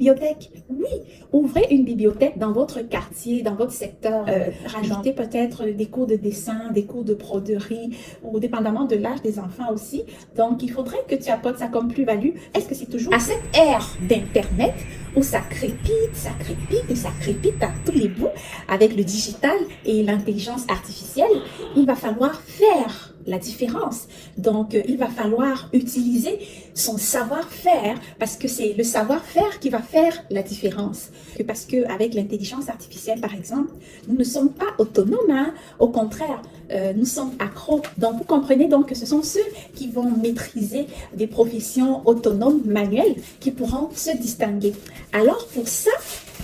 bibliothèque. Oui, ouvrez une bibliothèque dans votre quartier, dans votre secteur. Rajoutez peut-être des cours de dessin, des cours de broderie, ou dépendamment de l'âge des enfants aussi. Donc, il faudrait que tu apportes ça comme plus-value. Est-ce que c'est toujours à cette ère d'Internet où ça crépite et ça crépite à tous les bouts avec le digital et l'intelligence artificielle? Il va falloir faire la différence. Donc, il va falloir utiliser son savoir-faire parce que c'est le savoir-faire qui va faire la différence. Parce qu'avec l'intelligence artificielle, par exemple, nous ne sommes pas autonomes, hein? Au contraire, nous sommes accros. Donc, vous comprenez donc que ce sont ceux qui vont maîtriser des professions autonomes, manuelles, qui pourront se distinguer. Alors, pour ça,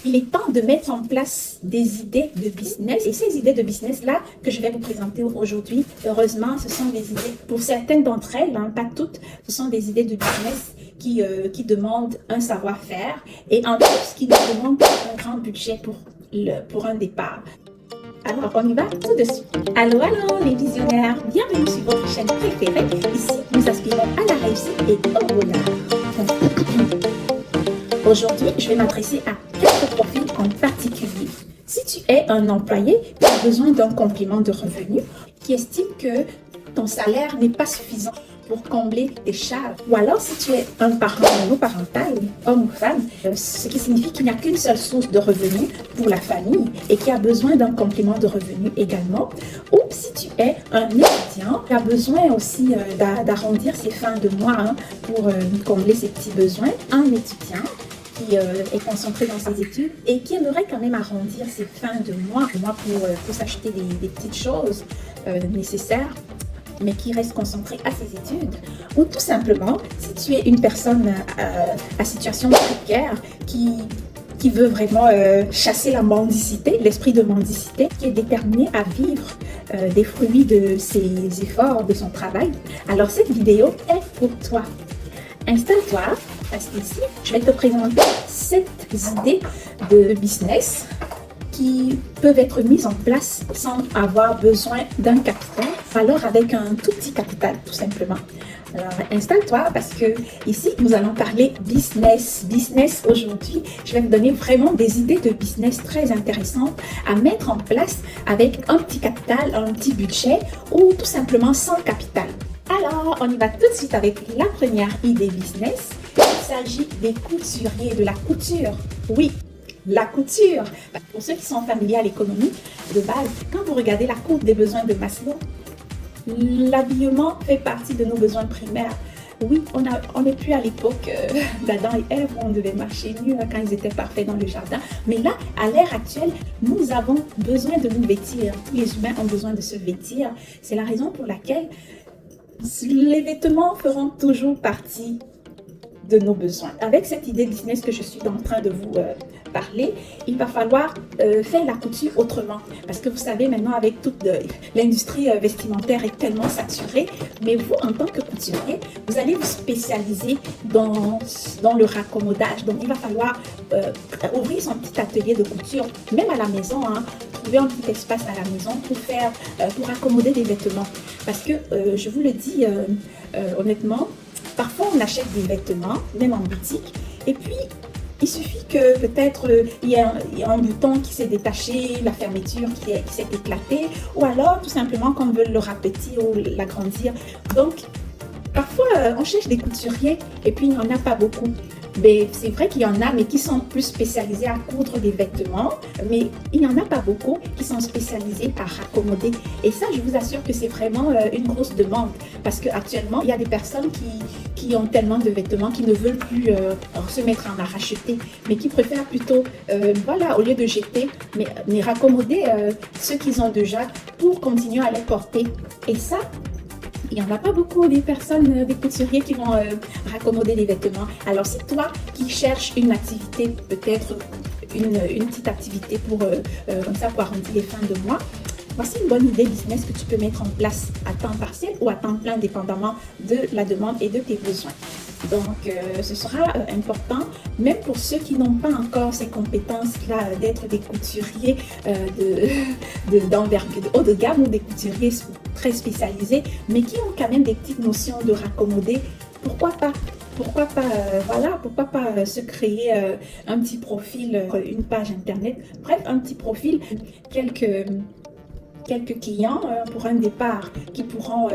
il est temps de mettre en place des idées de business. Et ces idées de business-là que je vais vous présenter aujourd'hui, heureusement, ce sont des idées, pour certaines d'entre elles, hein, pas toutes, ce sont des idées de business qui demandent un savoir-faire et en plus qui nous demandent un grand budget pour un départ. Alors, on y va tout de suite. Allô, allô les visionnaires, bienvenue sur votre chaîne préférée. Ici, nous aspirons à la réussite et au bonheur. Aujourd'hui, je vais m'adresser à 4 profils en particulier. Si tu es un employé qui a besoin d'un complément de revenu, qui estime que ton salaire n'est pas suffisant pour combler tes charges, ou alors si tu es un parent monoparental, homme ou femme, ce qui signifie qu'il n'y a qu'une seule source de revenus pour la famille et qui a besoin d'un complément de revenu également, ou si tu es un étudiant qui a besoin aussi d'arrondir ses fins de mois pour combler ses petits besoins, un étudiant qui est concentré dans ses études et qui aimerait quand même arrondir ses fins de mois pour s'acheter des petites choses nécessaires, mais qui reste concentré à ses études, ou tout simplement, si tu es une personne à situation précaire qui veut vraiment chasser la mendicité, l'esprit de mendicité, qui est déterminé à vivre des fruits de ses efforts, de son travail, alors cette vidéo est pour toi. Installe-toi, parce qu'ici, je vais te présenter 7 idées de business qui peuvent être mises en place sans avoir besoin d'un capital, alors avec un tout petit capital, tout simplement. Alors, installe-toi parce que ici, nous allons parler business. Business aujourd'hui, je vais te donner vraiment des idées de business très intéressantes à mettre en place avec un petit capital, un petit budget ou tout simplement sans capital. Alors, on y va tout de suite avec la première idée business. Il s'agit des couturiers, de la couture. Oui, la couture. Pour ceux qui sont familiers à l'économie de base, quand vous regardez la courbe des besoins de Maslow, l'habillement fait partie de nos besoins primaires. Oui, on n'est plus à l'époque d'Adam et Ève où on devait marcher nu quand ils étaient parfaits dans le jardin. Mais là, à l'ère actuelle, nous avons besoin de nous vêtir. Tous les humains ont besoin de se vêtir. C'est la raison pour laquelle les vêtements feront toujours partie de nos besoins. Avec cette idée de business que je suis en train de vous parler, il va falloir faire la couture autrement. Parce que vous savez, maintenant, avec toute l'industrie vestimentaire est tellement saturée, mais vous, en tant que couturier, vous allez vous spécialiser dans le raccommodage. Donc, il va falloir ouvrir son petit atelier de couture, même à la maison, trouver un petit espace à la maison pour accommoder des vêtements. Parce que, je vous le dis honnêtement, parfois, on achète des vêtements, même en boutique, et puis il suffit que peut-être il y a un bouton qui s'est détaché, la fermeture qui s'est éclatée, ou alors tout simplement qu'on veut le rapetir ou l'agrandir. Donc, parfois, on cherche des couturiers et puis il n'y en a pas beaucoup. Mais c'est vrai qu'il y en a, mais qui sont plus spécialisés à coudre des vêtements, mais il n'y en a pas beaucoup qui sont spécialisés à raccommoder. Et ça, je vous assure que c'est vraiment une grosse demande, parce qu'actuellement, il y a des personnes qui ont tellement de vêtements qui ne veulent plus se mettre en à racheter, mais qui préfèrent plutôt, voilà, au lieu de jeter, mais raccommoder ceux qu'ils ont déjà pour continuer à les porter. Et ça, il n'y en a pas beaucoup des personnes, des couturiers qui vont raccommoder les vêtements. Alors, c'est toi qui cherches une activité, peut-être une petite activité pour arrondir les fins de mois, voici une bonne idée business que tu peux mettre en place à temps partiel ou à temps plein, dépendamment de la demande et de tes besoins. Donc, ce sera important, même pour ceux qui n'ont pas encore ces compétences-là d'être des couturiers d'envergure, de haut de gamme ou des couturiers très spécialisés, mais qui ont quand même des petites notions de raccommoder. Pourquoi pas pourquoi pas, voilà, pourquoi pas se créer un petit profil, une page internet, bref, un petit profil, quelques quelques clients pour un départ qui pourront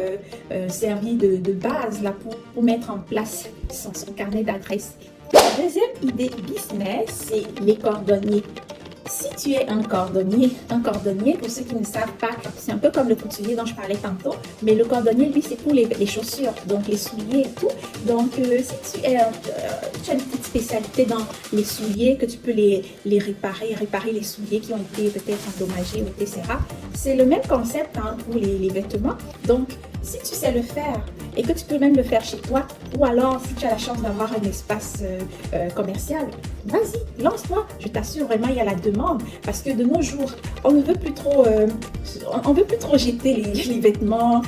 servir de base là, pour mettre en place son carnet d'adresses. La deuxième idée business, c'est les cordonniers. Si tu es un cordonnier, pour ceux qui ne savent pas, c'est un peu comme le couturier dont je parlais tantôt, mais le cordonnier, lui, c'est pour les chaussures, donc les souliers et tout. Donc, si tu as une petite spécialité dans les souliers, que tu peux les réparer les souliers qui ont été peut-être endommagés, etc. C'est le même concept hein, pour les vêtements. Donc, si tu sais le faire et que tu peux même le faire chez toi, ou alors si tu as la chance d'avoir un espace commercial, vas-y, lance-toi. Je t'assure, vraiment, il y a la demande. Parce que de nos jours, on ne veut plus trop, jeter les vêtements.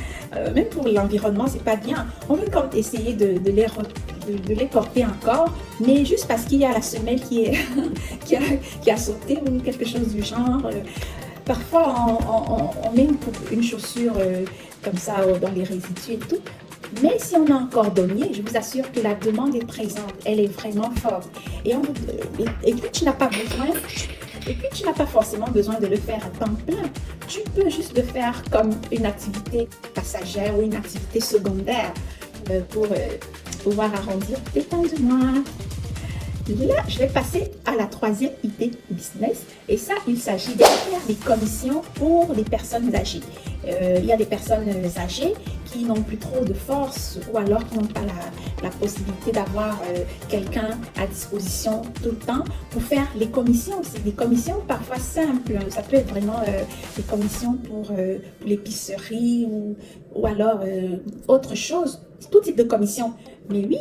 Même pour l'environnement, c'est pas bien. On veut comme essayer de les porter encore, mais juste parce qu'il y a la semelle qui a sauté ou quelque chose du genre. Parfois, on met une chaussure comme ça dans les résidus et tout. Mais si on a un cordonnier, je vous assure que la demande est présente, elle est vraiment forte. Et puis tu n'as pas forcément besoin de le faire à temps plein. Tu peux juste le faire comme une activité passagère ou une activité secondaire pour pouvoir arrondir tes fins de mois. Là, je vais passer à la troisième idée business. Et ça, il s'agit de faire des commissions pour les personnes âgées. Il y a des personnes âgées qui n'ont plus trop de force ou alors qui n'ont pas la possibilité d'avoir quelqu'un à disposition tout le temps pour faire les commissions. C'est des commissions parfois simples. Ça peut être vraiment des commissions pour l'épicerie ou alors autre chose. Tout type de commission. Mais oui,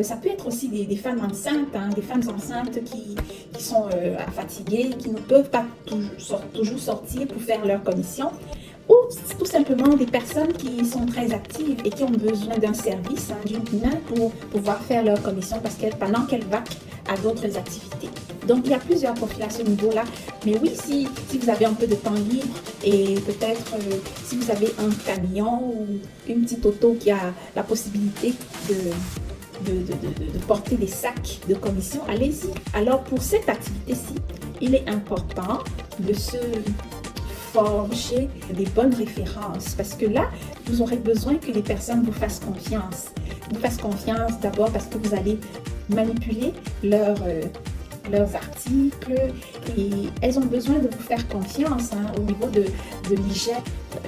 ça peut être aussi des femmes enceintes, hein, des femmes enceintes qui sont fatiguées, qui ne peuvent pas toujours sortir pour faire leur commission. Ou tout simplement des personnes qui sont très actives et qui ont besoin d'un service, hein, d'une main pour pouvoir faire leur commission pendant qu'elles vaquent à d'autres activités. Donc, il y a plusieurs profils à ce niveau-là. Mais oui, si vous avez un peu de temps libre et peut-être si vous avez un camion ou une petite auto qui a la possibilité de porter des sacs de commission, allez-y. Alors, pour cette activité-ci, il est important de se forger des bonnes références parce que là, vous aurez besoin que les personnes vous fassent confiance. Vous fassent confiance d'abord parce que vous allez manipuler leurs articles et elles ont besoin de vous faire confiance hein, au niveau de l'hygiène,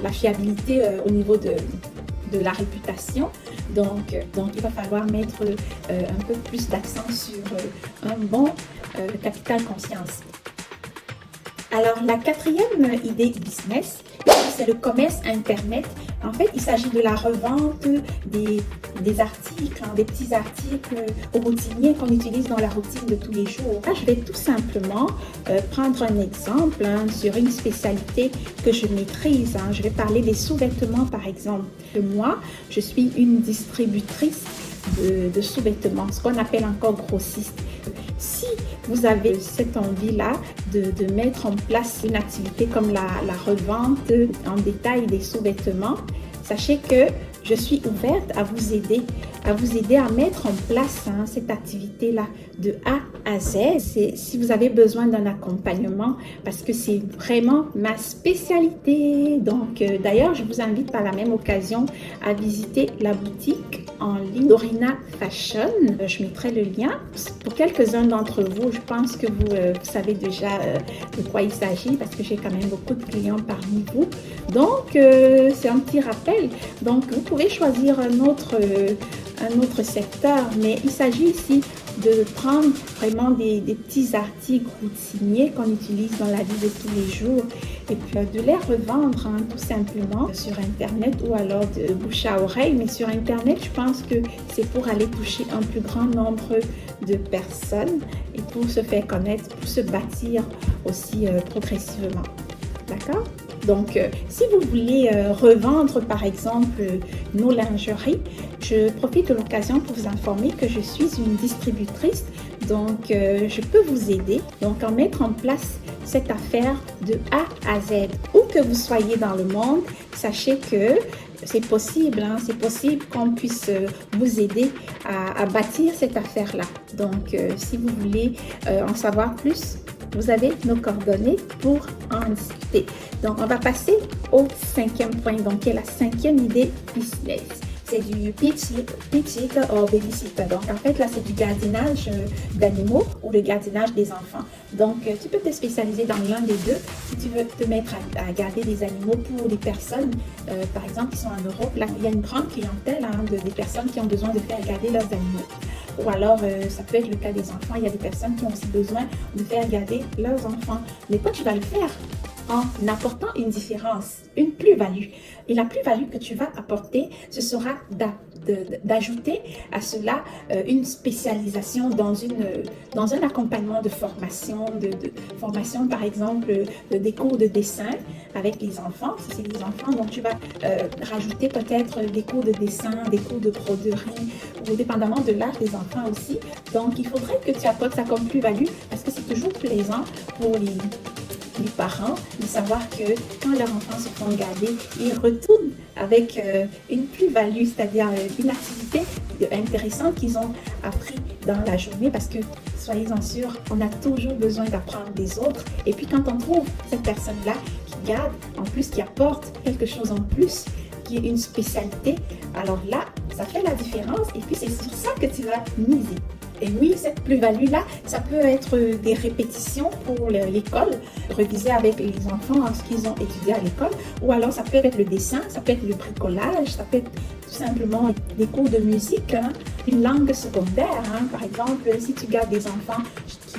la fiabilité au niveau de la réputation. Donc, il va falloir mettre un peu plus d'accent sur un bon capital conscience. Alors, la quatrième idée business, c'est le commerce Internet. En fait, il s'agit de la revente des articles, hein, des petits articles routiniers qu'on utilise dans la routine de tous les jours. Là, je vais tout simplement prendre un exemple hein, sur une spécialité que je maîtrise. Hein. Je vais parler des sous-vêtements, par exemple. Moi, je suis une distributrice de sous-vêtements, ce qu'on appelle encore grossiste. Si vous avez cette envie-là de mettre en place une activité comme la revente en détail des sous-vêtements, sachez que je suis ouverte à vous aider à mettre en place hein, cette activité-là de A à Z. Si vous avez besoin d'un accompagnement, parce que c'est vraiment ma spécialité. Donc, d'ailleurs, je vous invite par la même occasion à visiter la boutique en ligne Dorina Fashion. Je mettrai le lien. Pour quelques-uns d'entre vous, je pense que vous savez déjà de quoi il s'agit parce que j'ai quand même beaucoup de clients parmi vous. Donc, c'est un petit rappel. Donc, vous pouvez choisir un autre secteur, mais il s'agit ici de prendre vraiment des petits articles routiniers qu'on utilise dans la vie de tous les jours et puis de les revendre hein, tout simplement sur Internet ou alors de bouche à oreille. Mais sur Internet, je pense que c'est pour aller toucher un plus grand nombre de personnes et pour se faire connaître, pour se bâtir aussi progressivement. D'accord? Donc, si vous voulez revendre, par exemple, nos lingeries, je profite de l'occasion pour vous informer que je suis une distributrice. Donc, je peux vous aider donc, à mettre en place cette affaire de A à Z. Où que vous soyez dans le monde, sachez que c'est possible, hein, c'est possible qu'on puisse vous aider à bâtir cette affaire-là. Donc, si vous voulez en savoir plus, vous avez nos coordonnées pour en discuter. Donc, on va passer au 5e point, donc qui est la 5e idée business. C'est du pet sitter ou babysitter. Donc, en fait, là, c'est du gardiennage d'animaux ou le gardiennage des enfants. Donc, tu peux te spécialiser dans l'un des deux. Si tu veux te mettre à garder des animaux pour des personnes, par exemple, qui sont en Europe, là, il y a une grande clientèle hein, des personnes qui ont besoin de faire garder leurs animaux. Ou alors, ça peut être le cas des enfants. Il y a des personnes qui ont aussi besoin de faire garder leurs enfants. Mais toi, tu vas le faire en apportant une différence, une plus-value. Et la plus-value que tu vas apporter, ce sera d'ajouter à cela une spécialisation dans un accompagnement de formation, formation par exemple des cours de dessin avec les enfants. Si c'est des enfants, donc tu vas rajouter peut-être des cours de dessin, des cours de broderie, ou dépendamment de l'âge des enfants aussi. Donc il faudrait que tu apportes ça comme plus-value parce que c'est toujours plaisant pour les parents de savoir que quand leurs enfants se font garder, ils retournent avec une plus-value, c'est-à-dire une activité intéressante qu'ils ont appris dans la journée parce que, soyez-en sûrs, on a toujours besoin d'apprendre des autres. Et puis quand on trouve cette personne-là qui garde, en plus qui apporte quelque chose en plus, qui est une spécialité, alors là, ça fait la différence et puis c'est sur ça que tu vas miser. Et oui, cette plus-value-là, ça peut être des répétitions pour l'école, reviser avec les enfants ce qu'ils ont étudié à l'école, ou alors ça peut être le dessin, ça peut être le bricolage, ça peut être tout simplement des cours de musique, hein, une langue secondaire. Hein. Par exemple, si tu gardes des enfants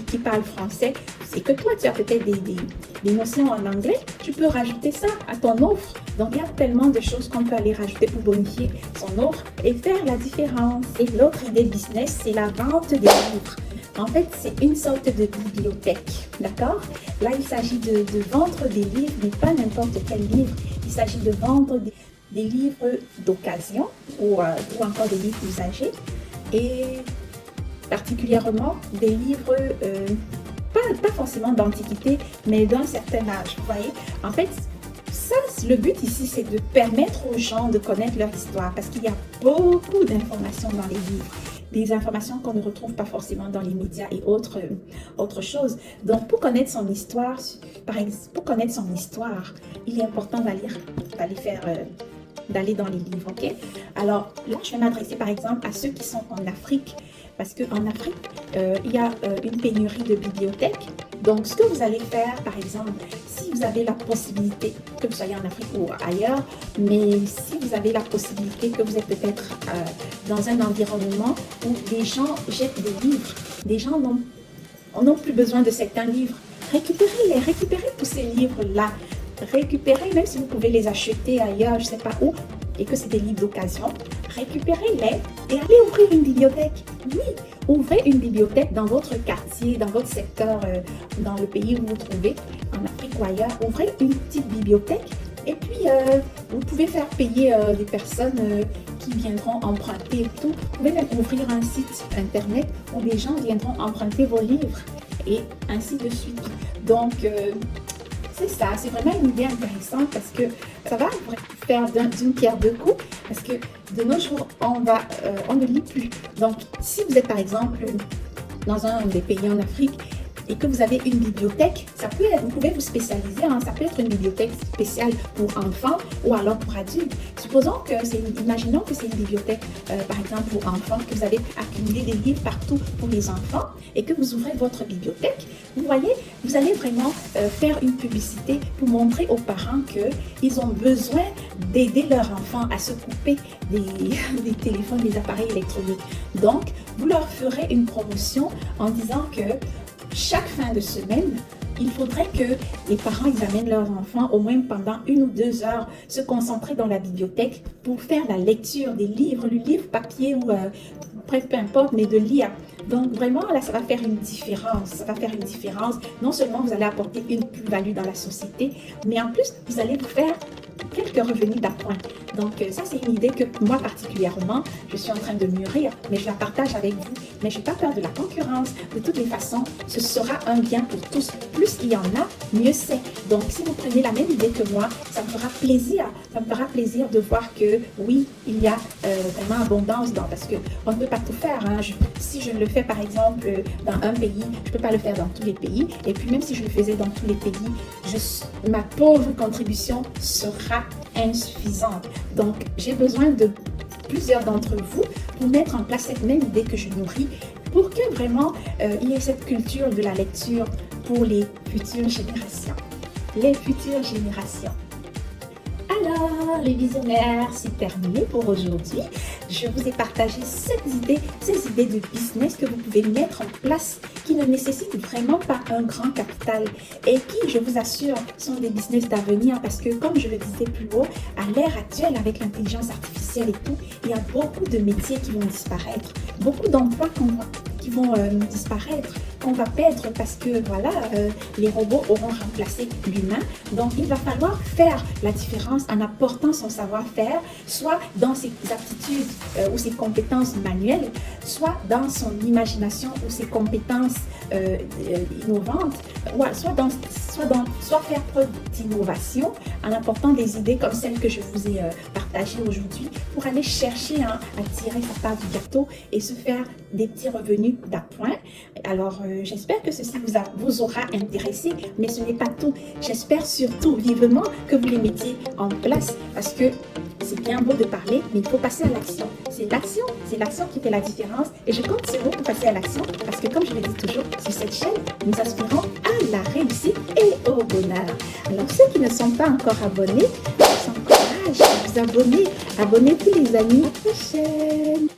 qui parlent français, c'est que toi, tu as peut-être des notions en anglais, tu peux rajouter ça à ton offre. Donc, il y a tellement de choses qu'on peut aller rajouter pour bonifier son offre et faire la différence. Et l'autre idée business, c'est la vente des livres. En fait, c'est une sorte de bibliothèque, d'accord? Là, il s'agit de vendre des livres, mais pas n'importe quel livre. Il s'agit de vendre des livres d'occasion ou encore des livres usagés et particulièrement des livres pas forcément d'antiquité, mais d'un certain âge, vous voyez? En fait, ça, le but ici, c'est de permettre aux gens de connaître leur histoire parce qu'il y a beaucoup d'informations dans les livres, des informations qu'on ne retrouve pas forcément dans les médias et autres choses. Donc, pour connaître son histoire, il est important d'aller dans les livres, ok? Alors, là, je vais m'adresser par exemple à ceux qui sont en Afrique, parce qu'en Afrique, il y a une pénurie de bibliothèques. Donc, ce que vous allez faire, par exemple, si vous avez la possibilité, que vous soyez en Afrique ou ailleurs, mais si vous avez la possibilité que vous êtes peut-être dans un environnement où les gens jettent des livres, des gens n'ont plus besoin de certains livres, récupérez tous ces livres-là. Récupérez, même si vous pouvez les acheter ailleurs, je ne sais pas où, et que c'est des livres d'occasion, récupérez-les et allez ouvrir une bibliothèque. Oui, ouvrez une bibliothèque dans votre quartier, dans votre secteur, dans le pays où vous vous trouvez, en Afrique ou ailleurs. Ouvrez une petite bibliothèque et puis vous pouvez faire payer des personnes qui viendront emprunter tout. Vous pouvez même ouvrir un site internet où les gens viendront emprunter vos livres et ainsi de suite. Donc, c'est ça, c'est vraiment une idée intéressante parce que ça va faire d'une pierre deux coups parce que de nos jours, on ne lit plus. Donc, si vous êtes par exemple dans un des pays en Afrique et que vous avez une bibliothèque, vous pouvez vous spécialiser, hein, ça peut être une bibliothèque spéciale pour enfants ou alors pour adultes. Imaginons que c'est une bibliothèque, par exemple pour enfants, que vous avez accumulé des livres partout pour les enfants et que vous ouvrez votre bibliothèque. Vous voyez, vous allez vraiment faire une publicité pour montrer aux parents qu'ils ont besoin d'aider leurs enfants à se couper des téléphones, des appareils électroniques. Donc, vous leur ferez une promotion en disant que chaque fin de semaine, il faudrait que les parents examinent leurs enfants au moins pendant 1 ou 2 heures, se concentrer dans la bibliothèque pour faire la lecture des livres, le livre papier ou bref, peu importe, mais de lire. Donc vraiment, là, ça va faire une différence. Ça va faire une différence. Non seulement vous allez apporter une plus-value dans la société, mais en plus, vous allez vous faire quelques revenus d'appoint. Donc ça, c'est une idée que moi particulièrement, je suis en train de mûrir, mais je la partage avec vous. Mais je n'ai pas peur de la concurrence. De toutes les façons, ce sera un bien pour tous. Plus il y en a, mieux c'est. Donc si vous prenez la même idée que moi, ça me fera plaisir. Ça me fera plaisir de voir que oui, il y a vraiment abondance parce qu'on ne peut pas tout faire. Hein. Si je le fais par exemple dans un pays, je ne peux pas le faire dans tous les pays. Et puis même si je le faisais dans tous les pays, ma pauvre contribution sera insuffisante. Donc j'ai besoin de plusieurs d'entre vous pour mettre en place cette même idée que je nourris pour que vraiment il y ait cette culture de la lecture pour les futures générations. Les futures générations. Alors, les visionnaires, c'est terminé pour aujourd'hui. Je vous ai partagé ces idées de business que vous pouvez mettre en place qui ne nécessitent vraiment pas un grand capital et qui, je vous assure, sont des business d'avenir parce que, comme je le disais plus haut, à l'ère actuelle, avec l'intelligence artificielle et tout, il y a beaucoup de métiers qui vont disparaître, beaucoup d'emplois qui vont disparaître, qu'on va perdre parce que voilà, les robots auront remplacé l'humain. Donc, il va falloir faire la différence en apportant son savoir-faire, soit dans ses aptitudes ou ses compétences manuelles, soit dans son imagination ou ses compétences innovantes, soit faire preuve d'innovation en apportant des idées comme celles que je vous ai partagées aujourd'hui pour aller chercher à tirer sa part du gâteau et se faire des petits revenus d'appoint. Alors, j'espère que ceci vous aura intéressé, mais ce n'est pas tout. J'espère surtout vivement que vous les mettiez en place parce que c'est bien beau de parler, mais il faut passer à l'action. C'est l'action qui fait la différence et je compte sur vous pour passer à l'action parce que comme je le dis toujours, sur cette chaîne, nous aspirons à la réussite et au bonheur. Alors, ceux qui ne sont pas encore abonnés, je vous encourage à vous abonner. Abonnez-vous les amis. À la prochaine.